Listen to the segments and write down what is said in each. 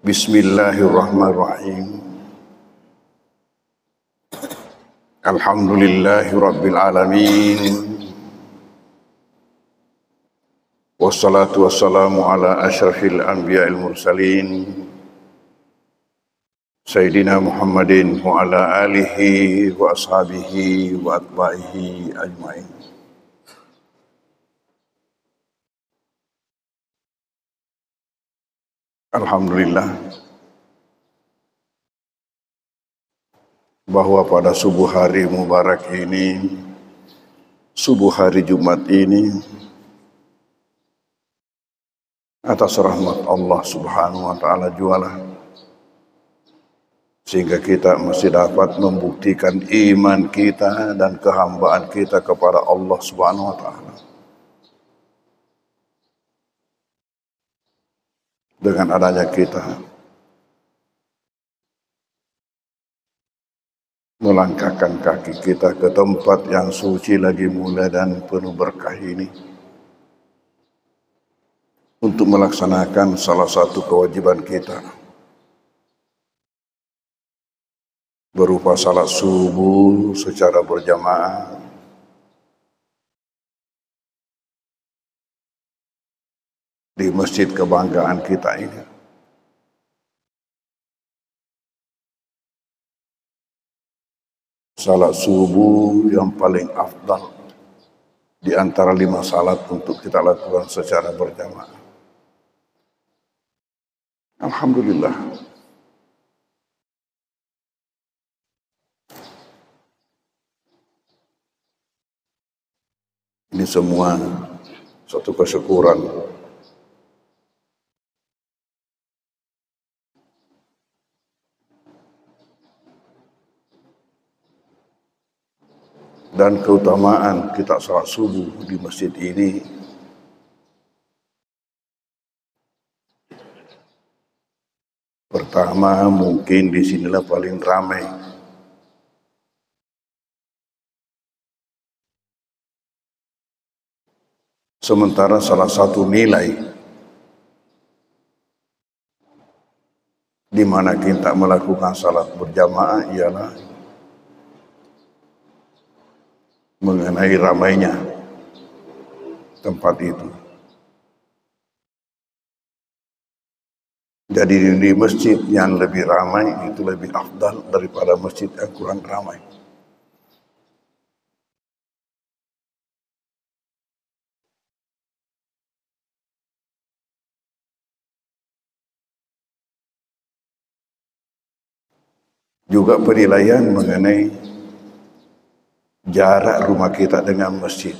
Bismillahirrahmanirrahim. Alhamdulillahi rabbil alamin. Wassalatu wassalamu ala asyrafil anbiya'il mursalin Sayyidina Muhammadin wa ala alihi wa ashabihi wa atba'ihi ajma'in. Alhamdulillah bahwa pada subuh hari mubarak ini, subuh hari Jumat ini, atas rahmat Allah Subhanahu wa taala jualah, sehingga kita masih dapat membuktikan iman kita dan kehambaan kita kepada Allah Subhanahu wa taala. Dengan adanya kita melangkahkan kaki kita ke tempat yang suci lagi mulia dan penuh berkah ini untuk melaksanakan salah satu kewajiban kita berupa salat subuh secara berjamaah di masjid kebanggaan kita ini. Salat subuh yang paling afdal di antara 5 salat untuk kita lakukan secara berjamaah. Alhamdulillah. Ini semua suatu kesyukuran dan keutamaan kita salat subuh di masjid ini pertama, mungkin di sinilah paling ramai. Sementara salah satu nilai di mana kita melakukan salat berjamaah ialah mengenai ramainya tempat itu. Jadi di masjid yang lebih ramai itu lebih afdal daripada masjid yang kurang ramai. Juga penilaian mengenai jarak rumah kita dengan masjid.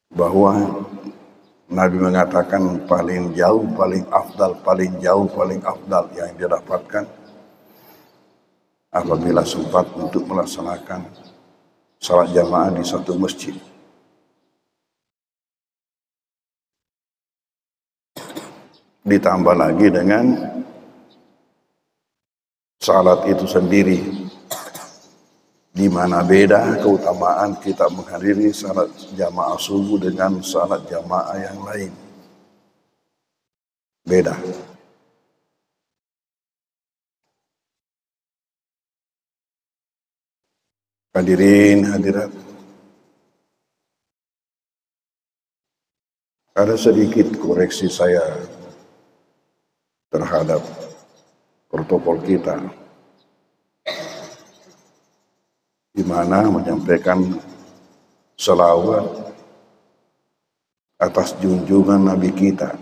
Bahwa Nabi mengatakan paling jauh, paling afdal, paling jauh, paling afdal yang didapatkan apabila sempat untuk melaksanakan salat jamaah di satu masjid. Ditambah lagi dengan salat itu sendiri, di mana beda keutamaan kita menghadiri salat jamaah subuh dengan salat jamaah yang lain. Beda. Hadirin hadirat, ada sedikit koreksi saya terhadap protokol kita, di mana menyampaikan selawat atas junjungan Nabi kita.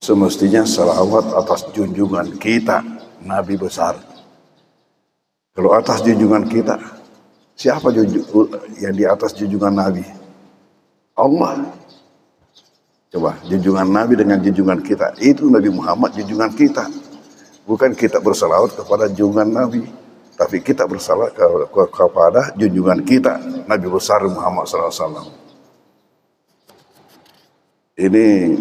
Semestinya selawat atas junjungan kita, Nabi besar. Kalau atas junjungan kita, siapa yang di atas junjungan Nabi? Allah. Coba, junjungan Nabi dengan junjungan kita, itu Nabi Muhammad junjungan kita. Bukan kita bersalawat kepada junjungan Nabi, tapi kita bersalawat kepada junjungan kita, Nabi besar Muhammad SAW. Ini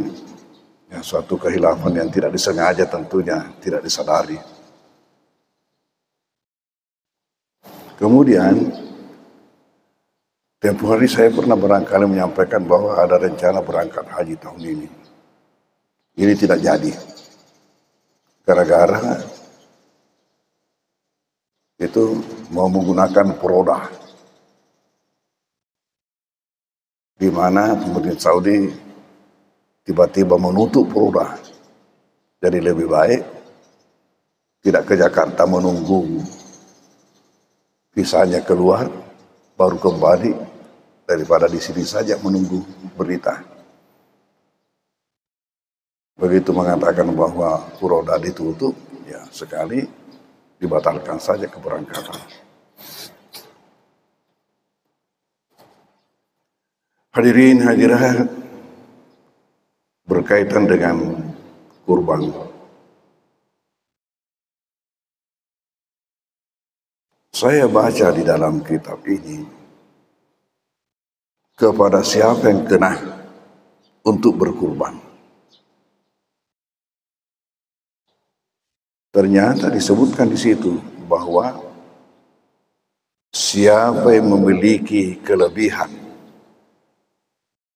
ya, suatu kehilafan yang tidak disengaja tentunya, tidak disadari. Kemudian, tempoh hari saya pernah barangkali menyampaikan bahwa ada rencana berangkat haji tahun ini. Ini tidak jadi. Gara-gara itu mau menggunakan perodah, di mana pemerintah Saudi tiba-tiba menutup perodah. Jadi lebih baik tidak ke Jakarta menunggu visanya keluar baru kembali daripada di sini saja menunggu berita. Begitu mengatakan bahwa perodah ditutup, ya sekali dibatalkan saja keberangkatan. Hadirin hadirat berkaitan dengan kurban. Saya baca di dalam kitab ini, kepada siapa yang kena untuk berkurban. Ternyata disebutkan di situ bahwa siapa yang memiliki kelebihan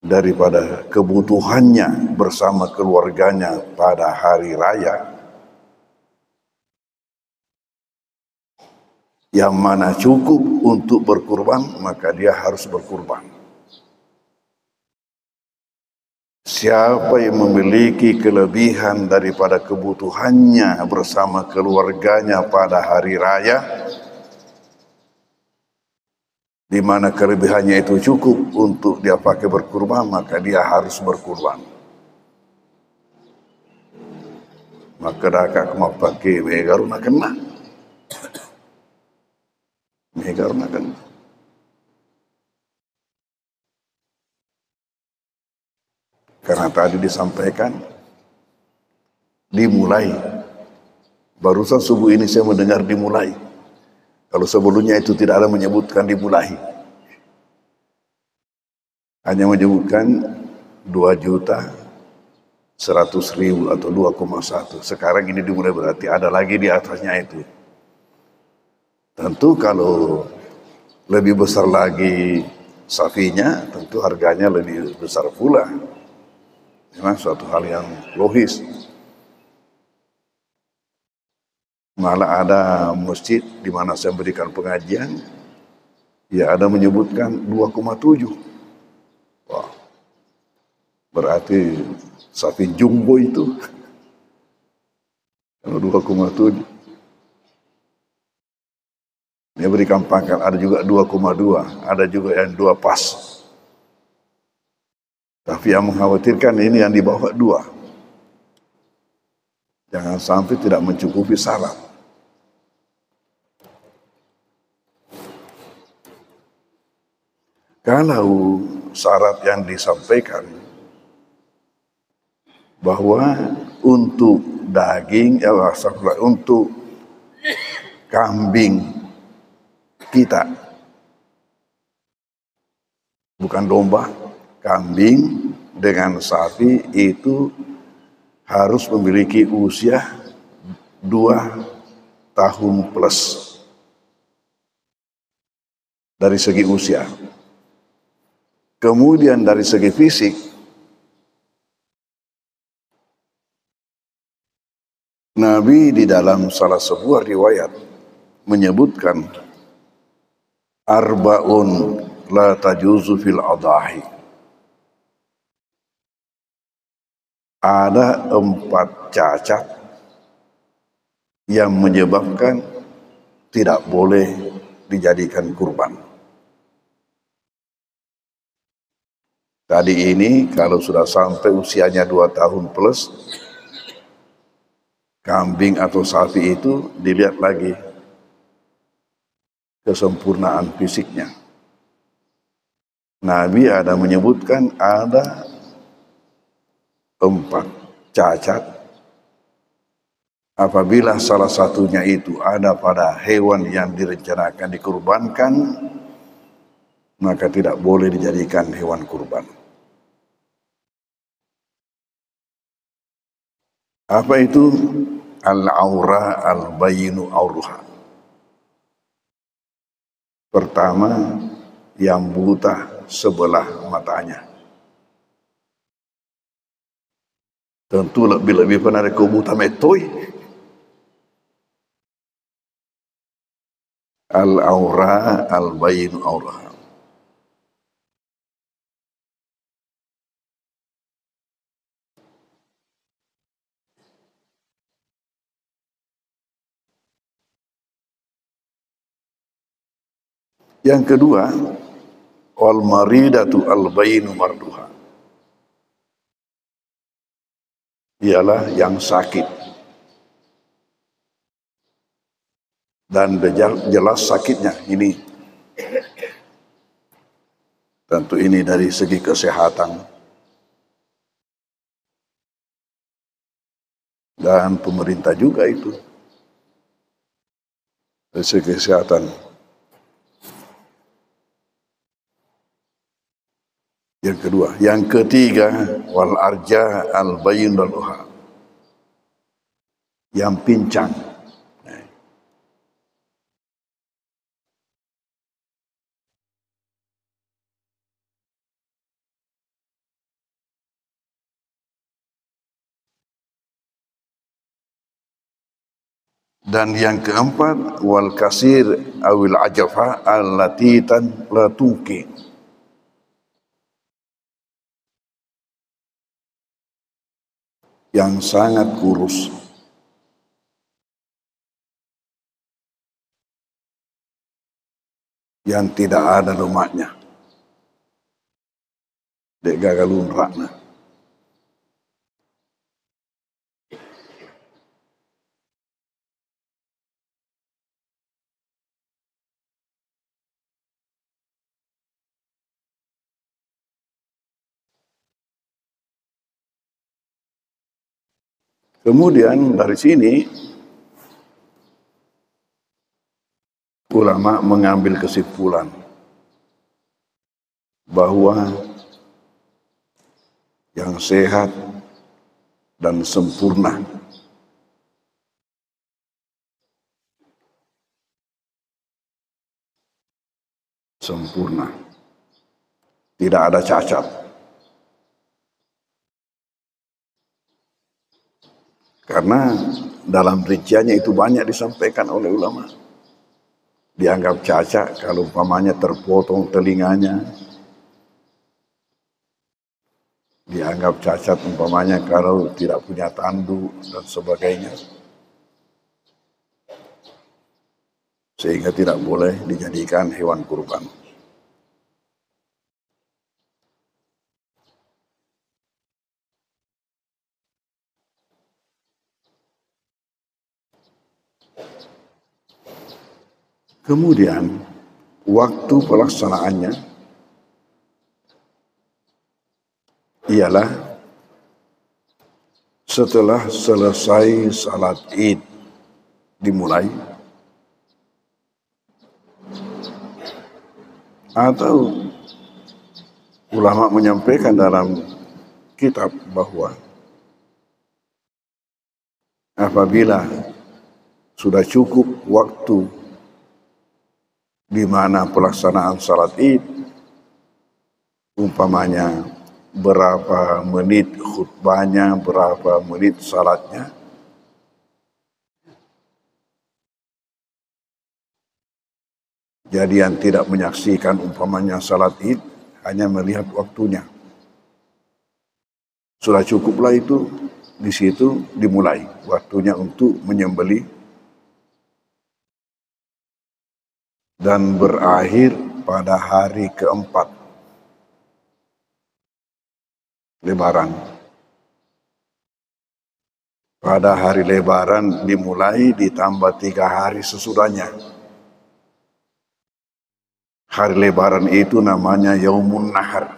daripada kebutuhannya bersama keluarganya pada hari raya, yang mana cukup untuk berkurban, maka dia harus berkurban. Siapa yang memiliki kelebihan daripada kebutuhannya bersama keluarganya pada hari raya, di mana kelebihannya itu cukup untuk dia pakai berkurban, maka dia harus berkurban. Maka dah mau pakai megaruna kena. Megaruna kena. Karena tadi disampaikan dimulai. Barusan subuh ini saya mendengar dimulai. Kalau sebelumnya itu tidak ada menyebutkan dimulai. Hanya menyebutkan 2.100.000 atau 2,1. Sekarang ini dimulai berarti ada lagi di atasnya itu. Tentu kalau lebih besar lagi sapinya, tentu harganya lebih besar pula. Memang suatu hal yang logis. Malah ada masjid di mana saya berikan pengajian, ya ada menyebutkan 2,7. Wah, berarti sapi jumbo itu. Kalau 2,7. Dia berikan pangkat, ada juga 2,2, ada juga yang 2 pas. Tapi yang mengkhawatirkan ini yang di bawah 2. Jangan sampai tidak mencukupi syarat. Kalau syarat yang disampaikan bahwa untuk daging, untuk kambing kita, bukan domba, kambing dengan sapi itu harus memiliki usia 2 tahun plus dari segi usia. Kemudian dari segi fisik, Nabi di dalam salah sebuah riwayat menyebutkan arba'un la tajuzu fil adahi. Ada 4 cacat yang menyebabkan tidak boleh dijadikan kurban. Tadi ini kalau sudah sampai usianya 2 tahun plus, kambing atau sapi itu dilihat lagi kesempurnaan fisiknya. Nabi ada menyebutkan ada 4 cacat. Apabila salah satunya itu ada pada hewan yang direncanakan dikurbankan, maka tidak boleh dijadikan hewan kurban. Apa itu al-aura al-bayinu auruha? Pertama, yang buta sebelah matanya. Tentu lebih-lebih pernah ada buta metoi. Al-aura al-bayinu auruha. Yang kedua, wal maridatu al-bayinu marduha. Ialah yang sakit. Dan jelas sakitnya ini. Tentu ini dari segi kesehatan. Dan pemerintah juga itu. Dari segi kesehatan. Yang kedua. Yang ketiga, wal arja al-bayin daluha. Yang pincang. Dan yang keempat, wal kasir awil ajafa allati tan la tuqi. Yang sangat kurus. Yang tidak ada lemaknya. Dek gagalun rakna. Kemudian dari sini ulama mengambil kesimpulan bahwa yang sehat dan sempurna tidak ada cacat. Karena dalam rinciannya itu banyak disampaikan oleh ulama. Dianggap cacat kalau umpamanya terpotong telinganya. Dianggap cacat umpamanya kalau tidak punya tanduk dan sebagainya. Sehingga tidak boleh dijadikan hewan kurban. Kemudian waktu pelaksanaannya ialah setelah selesai salat Id dimulai, atau ulama menyampaikan dalam kitab bahwa apabila sudah cukup waktu di mana pelaksanaan salat Id, umpamanya berapa menit khutbahnya, berapa menit salatnya, jadi yang tidak menyaksikan umpamanya salat Id hanya melihat waktunya. Sudah cukuplah itu, di situ dimulai waktunya untuk menyembelih dan berakhir pada hari keempat Lebaran. Pada hari Lebaran dimulai ditambah 3 hari sesudahnya. Hari Lebaran itu namanya Yaumun Nahar,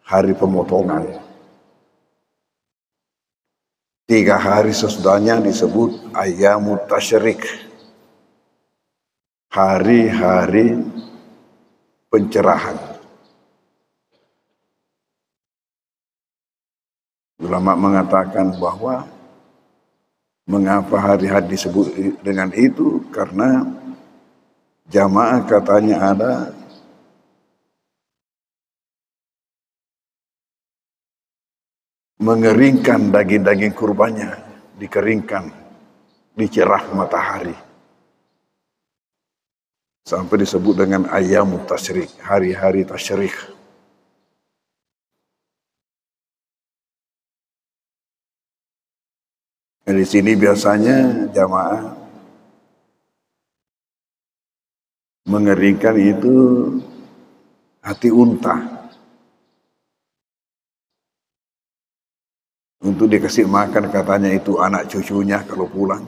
hari pemotongan. 3 hari sesudahnya disebut Ayyamut Tasyrik, hari-hari pencerahan. Ulama mengatakan bahwa mengapa hari-hari disebut dengan itu, karena jamaah katanya ada mengeringkan daging-daging kurbannya, dikeringkan di cerah matahari. Sampai disebut dengan ayyamut tasyrik, hari-hari tasyrik. Di sini biasanya jamaah mengeringkan itu hati unta untuk dikasih makan, katanya itu anak cucunya kalau pulang.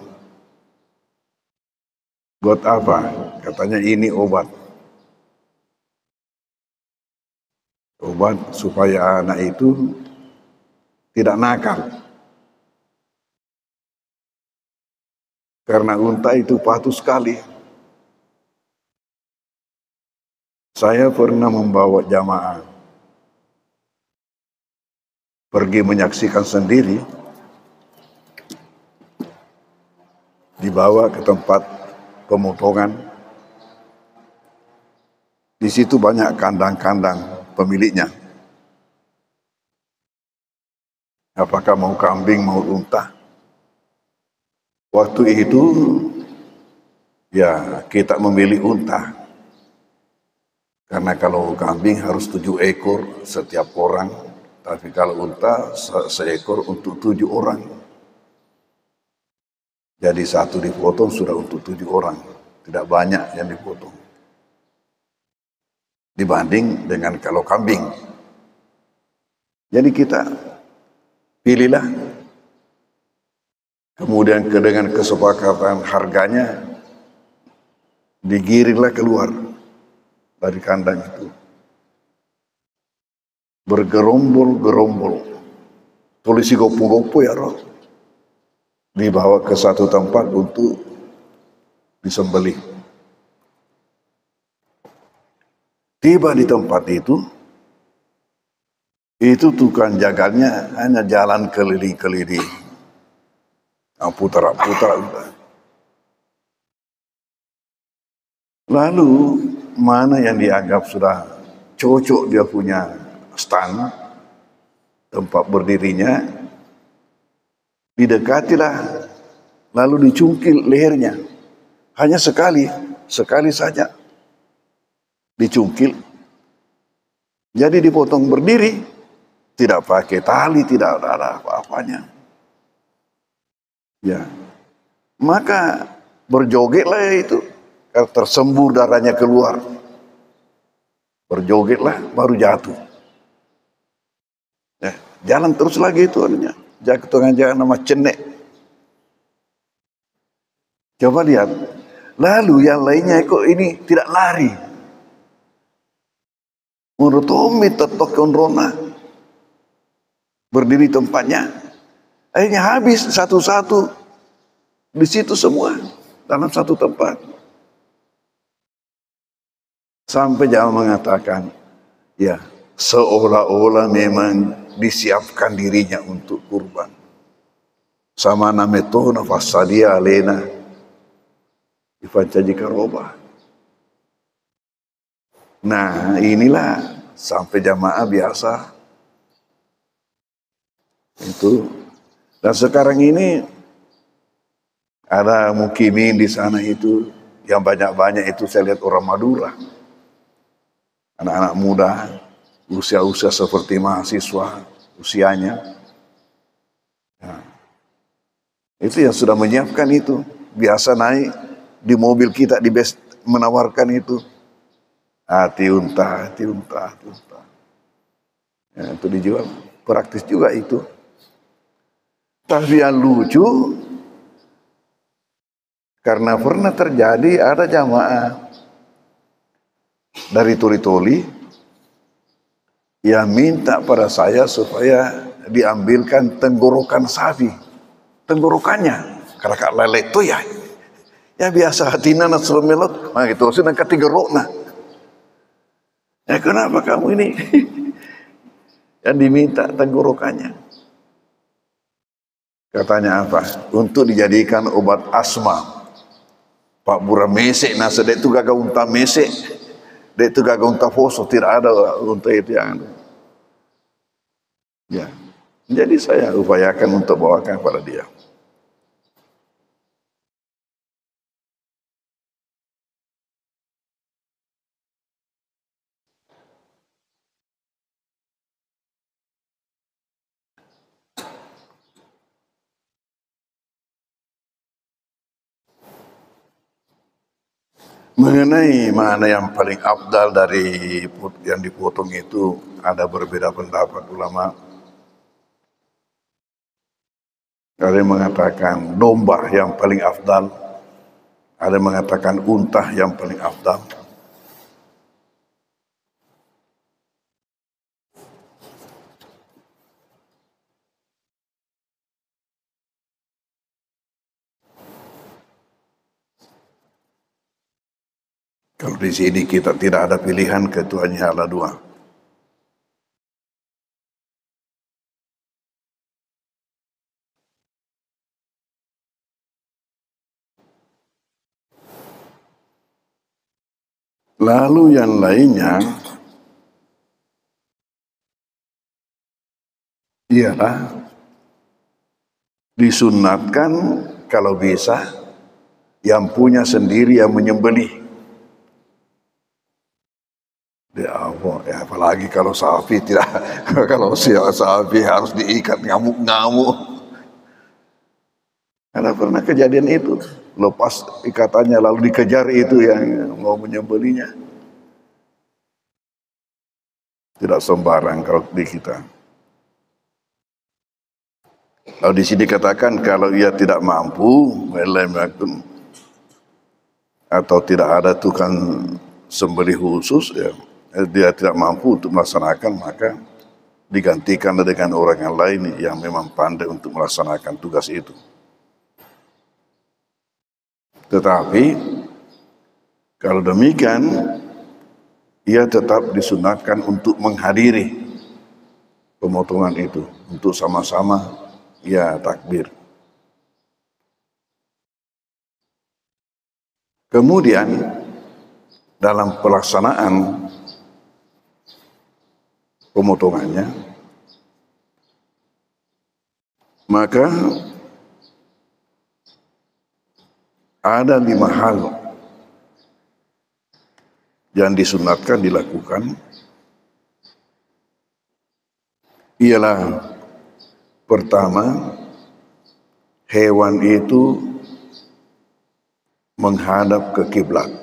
Buat apa? Katanya ini obat. Obat supaya anak itu tidak nakal. Karena unta itu patuh sekali. Saya pernah membawa jamaah pergi menyaksikan sendiri, dibawa ke tempat pemotongan. Di situ banyak kandang-kandang pemiliknya. Apakah mau kambing, mau unta? Waktu itu ya kita memilih unta. Karena kalau kambing harus 7 ekor setiap orang, tapi kalau unta seekor untuk 7 orang. Jadi satu dipotong sudah untuk 7 orang, tidak banyak yang dipotong. Dibanding dengan kalau kambing. Jadi kita pilihlah. Kemudian dengan kesepakatan harganya digiringlah keluar dari kandang itu. Bergerombol-gerombol. Polisi gopo-gopo ya roh. Dibawa ke satu tempat untuk disembelih. Tiba di tempat itu tukang jaganya hanya jalan keliling-keliling. Putar-putar. Lalu mana yang dianggap sudah cocok dia punya stand, tempat berdirinya, didekatilah, lalu dicungkil lehernya. Hanya sekali saja dicungkil. Jadi dipotong berdiri, tidak pakai tali, tidak ada apa-apanya. Ya, maka berjogetlah itu, tersembur darahnya keluar. Berjogetlah, baru jatuh. Ya, jalan terus lagi itu anunya. Jangan nama cenek. Coba lihat. Lalu yang lainnya kok ini tidak lari. Menurut Tommy tetok konrona. Berdiri tempatnya. Akhirnya habis satu-satu di situ semua dalam satu tempat. Sampai jamaah mengatakan, ya seolah-olah memang disiapkan dirinya untuk kurban. Sama nametona fasadia alena ifancaji karoba. Nah inilah sampai jamaah biasa itu. Dan sekarang ini ada mukimin di sana itu, yang banyak-banyak itu saya lihat orang Madura. Anak-anak muda, usia-usia seperti mahasiswa usianya. Nah, itu yang sudah menyiapkan itu. Biasa naik di mobil kita, di bus menawarkan itu. Hati unta. Ya, itu dijual. Praktis juga itu. Tapi yang lucu, karena pernah terjadi ada jamaah dari Toli-Toli yang minta pada saya supaya diambilkan tenggorokan sapi. Tenggorokannya, karena kak lele itu ya biasa hatina nasrul melot, nah itu sudah ketigerokna. Ya kenapa kamu ini yang diminta tenggorokannya? Katanya apa? Untuk dijadikan obat asma. Pak Bura mesek nasa dek tu gagal unta mesek. Dek tu gagal unta foso, tidak ada unta itu yang ya. Jadi saya upayakan untuk bawakan kepada dia. Mengenai mana yang paling afdal dari yang dipotong itu ada berbeda pendapat ulama. Ada yang mengatakan domba yang paling afdal, ada yang mengatakan unta yang paling afdal. Kalau di sini kita tidak ada pilihan, ketuanya ada dua. Lalu yang lainnya ialah disunatkan kalau bisa yang punya sendiri yang menyembelih. Ya, apalagi kalau sapi tidak, kalau sapi harus diikat ngamuk-ngamuk. Karena pernah kejadian itu, lepas ikatannya lalu dikejar itu yang mau menyembelihnya. Tidak sembarang kalau di kita. Lalu di sini dikatakan kalau ia tidak mampu, atau tidak ada tukang sembelih khusus, ya, dia tidak mampu untuk melaksanakan, maka digantikan dengan orang yang lain yang memang pandai untuk melaksanakan tugas itu. Tetapi kalau demikian, ia tetap disunatkan untuk menghadiri pemotongan itu, untuk sama-sama ya takbir. Kemudian dalam pelaksanaan pemotongannya, maka ada 5 hal yang disunatkan dilakukan, ialah pertama, hewan itu menghadap ke kiblat.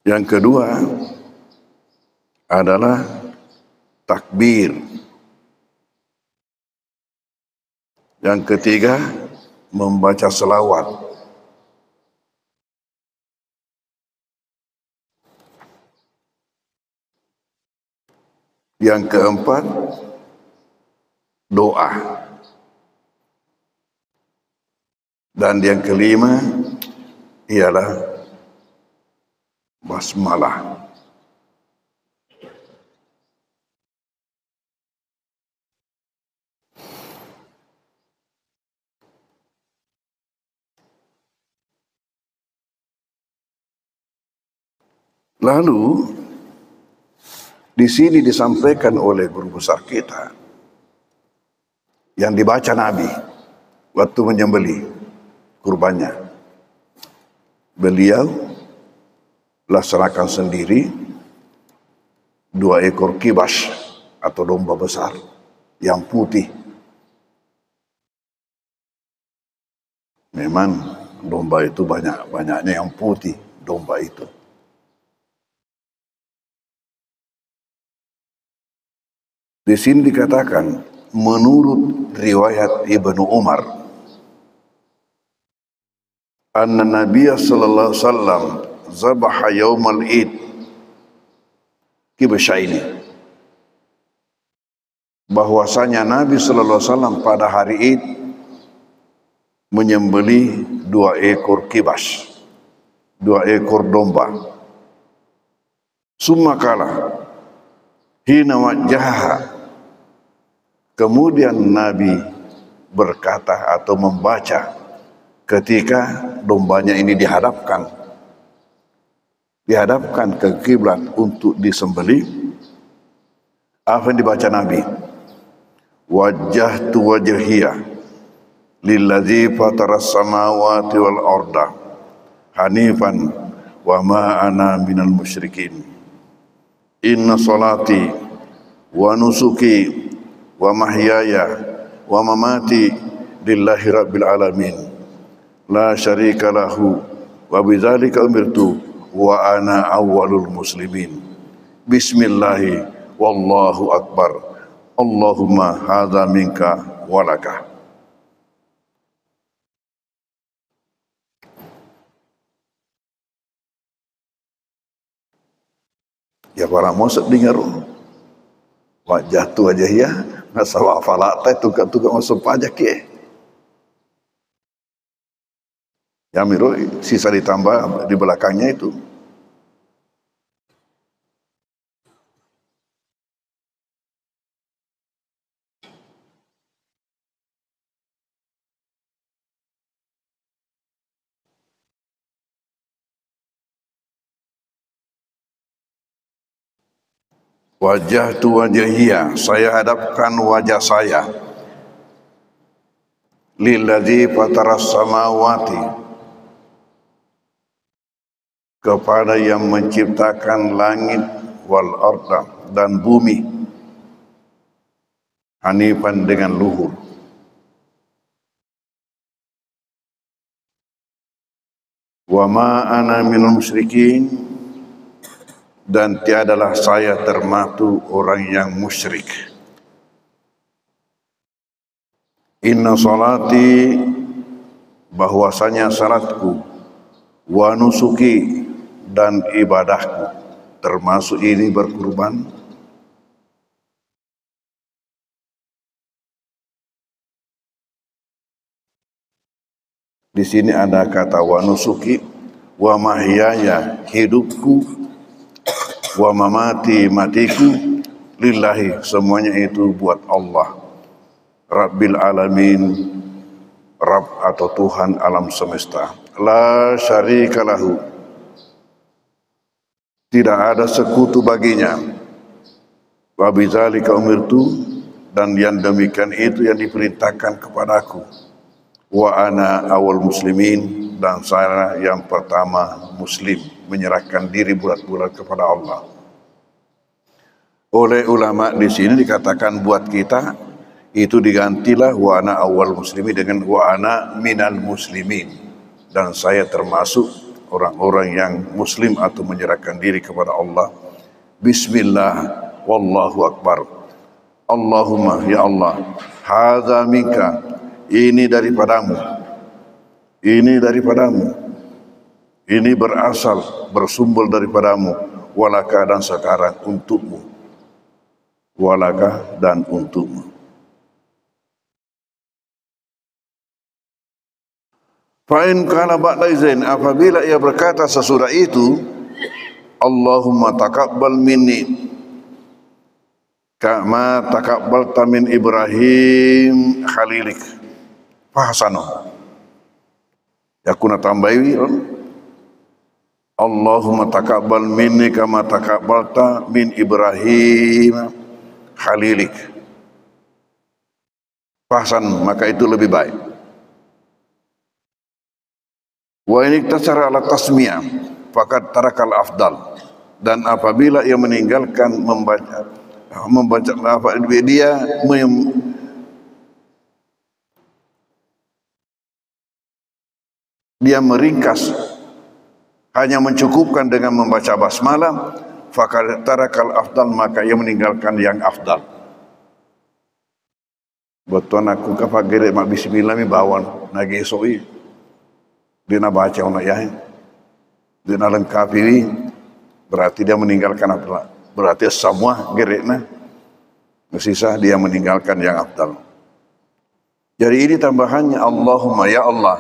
Yang kedua adalah takbir. Yang ketiga, membaca selawat. Yang keempat, doa. Dan yang kelima ialah basmalah. Lalu di sini disampaikan oleh guru besar kita yang dibaca Nabi waktu menyembelih kurbannya. Beliau laksanakan sendiri 2 ekor kibas atau domba besar yang putih. Memang domba itu banyaknya yang putih, domba itu. Di sini dikatakan menurut riwayat Ibnu Umar, anna Nabiy sallallahu alaihi wasallam zabaha yaumal id kibshaini. bahwasanya Nabi sallallahu alaihi wasallam pada hari Id menyembelih 2 ekor kibas, 2 ekor domba. Summa kala hina wajjaha, kemudian Nabi berkata atau membaca ketika dombanya ini dihadapkan ke kiblat untuk disembelih. Apa yang dibaca Nabi? Wajjahtu wajhiya lilladzi fataras samawati wal arda hanifan wa ma ana minal musyrikin. Inna salati wa nusuki wa mahyaya wa mamati lillahi rabbil alamin la syarika lahu wa bidzalika umirtu wa ana awwalul muslimin. Bismillahi wallahu akbar. Allahumma hadza minka walaka. Ya para mosok dengar wajah tu aja ya ngasawa falata tukang masuk pajak ya. Ya miro sisa ditambah di belakangnya itu. Wajah tu wajahia, saya hadapkan wajah saya. Lilladzi fataras samawati, kepada yang menciptakan langit wal arda dan bumi, hanifan dengan luhur. Wa ma ana minal musyrikin, dan tiadalah saya termasuk orang yang musyrik. Inna salati, bahwasanya salatku, wa nusuki, dan ibadahku, termasuk ini berkurban. Di sini ada kata wa nusuki, wa mahyaya, hidupku, wa mamati, matiku, lillahi, semuanya itu buat Allah, Rabbil alamin, Rabb atau Tuhan alam semesta. La syarika lahu, tidak ada sekutu baginya. Wa bidzalika umirtu, dan yang demikian itu yang diperintahkan kepadaku. Wa ana awal muslimin, dan saya yang pertama muslim, menyerahkan diri bulat-bulat kepada Allah. Oleh ulama di sini dikatakan buat kita itu digantilah wa ana awal muslimin dengan wa ana minal muslimin, dan saya termasuk orang-orang yang muslim atau menyerahkan diri kepada Allah. Bismillah wallahu akbar. Allahumma, ya Allah, hadza minka, ini daripadamu, ini daripadamu, ini berasal, bersumber daripadamu, walaka, dan sekarang untukmu, walaka, dan untukmu. Fa'in kana ba'da izin, apabila ia berkata sesudah itu, Allahumma taqabbal minni kama taqabbalta min Ibrahim khalilik fahsanu. Yakuna tambahi, Allahumma taqabbal minni kama taqabbalta min Ibrahim khalilik fahsan, maka itu lebih baik. Wa in iktasara ala tasmiyah faqad tarakal afdal, dan apabila ia meninggalkan membaca apa dia meringkas, hanya mencukupkan dengan membaca basmalah, faqad tarakal afdal, maka ia meninggalkan yang afdal. Betul aku kapagere mak bismillah mi bawon nagi soi dina baca ona ya dina lengkapi, berarti dia meninggalkan apa? Berarti semua gerekna Sisa dia meninggalkan yang afdal. Jadi ini tambahannya, Allahumma ya Allah,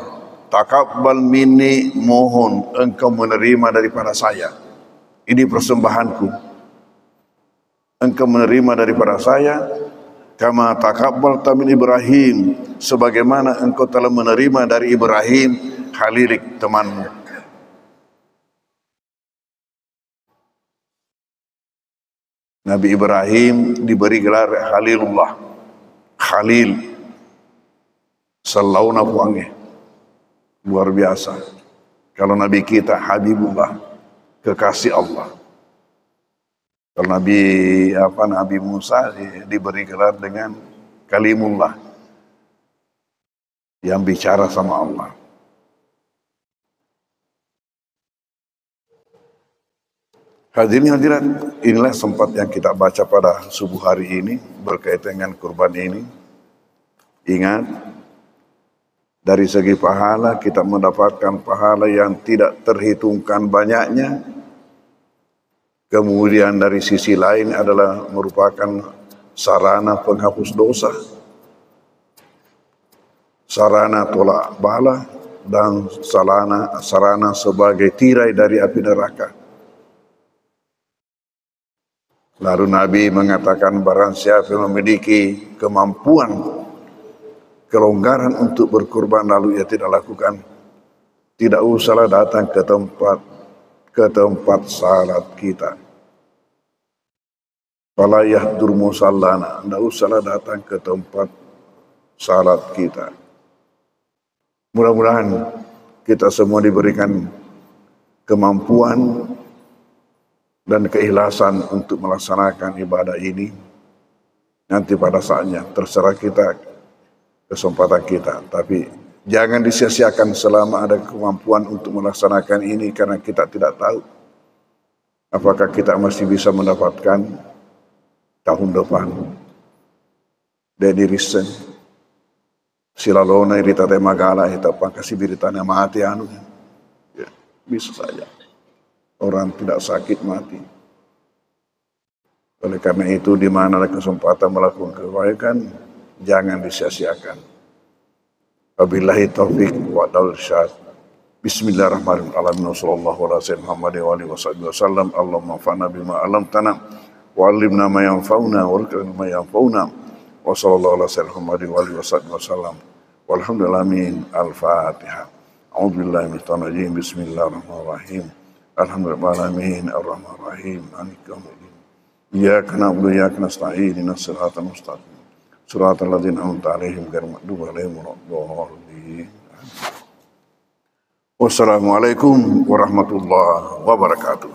taqabbal minni, mohon engkau menerima daripada saya. Ini persembahanku. Engkau menerima daripada saya, kama taqabbalta min Ibrahim, sebagaimana engkau telah menerima dari Ibrahim, khalilik, temanmu. Nabi Ibrahim diberi gelar Khalilullah, Khalil, selauna puangnya, luar biasa. Kalau Nabi kita Habibullah, kekasih Allah. Kalau Nabi Musa diberi gelar dengan Kalimullah, yang bicara sama Allah. Hadirin hadirat, inilah sempat yang kita baca pada subuh hari ini berkaitan dengan kurban ini. Ingat, dari segi pahala kita mendapatkan pahala yang tidak terhitungkan banyaknya. Kemudian dari sisi lain adalah merupakan sarana penghapus dosa, sarana tolak bala, dan sarana sebagai tirai dari api neraka. Lalu Nabi mengatakan, barang siapa yang memiliki kemampuan, kelonggaran untuk berkurban lalu ia tidak lakukan, tidak usahlah datang ke tempat salat kita. Fala yahdur musallana, tidak usahlah datang ke tempat salat kita. Mudah-mudahan kita semua diberikan kemampuan dan keikhlasan untuk melaksanakan ibadah ini. Nanti pada saatnya terserah kita, kesempatan kita, tapi jangan disia-siakan selama ada kemampuan untuk melaksanakan ini, karena kita tidak tahu apakah kita masih bisa mendapatkan tahun depan. Dedi risen silalona irita temagala ita pangkasi biritanya mati anu ya, bisa saja orang tidak sakit mati. Oleh karena itu, di mana ada kesempatan melakukan kebaikan, jangan disia-siakan. Wabillahi taufik wa irsyad. Bismillahirrahmanirrahim. Sallallahu alaihi wasallam. Allahumma anfa'na bima 'allamtana wa 'allimna ma yanfa'una warzuqna ma yanfa'una. Wa sallallahu alaihi wasallam. Walhamdulillah, amin. Al-Fatihah. A'udzubillahi minasyaitonir rajim. Bismillahirrahmanirrahim. Alhamdulillahirrahmanirrahim. Ar-Rahmanirrahim. Maliki yaumiddin. Iyyaka na'budu wa iyyaka nasta'in. Ihdinas siratal mustaqim. Siratal ladzina an'amta 'alaihim ghairil maghdubi 'alaihim waladdallin. Wassalamualaikum warahmatullahi wabarakatuh.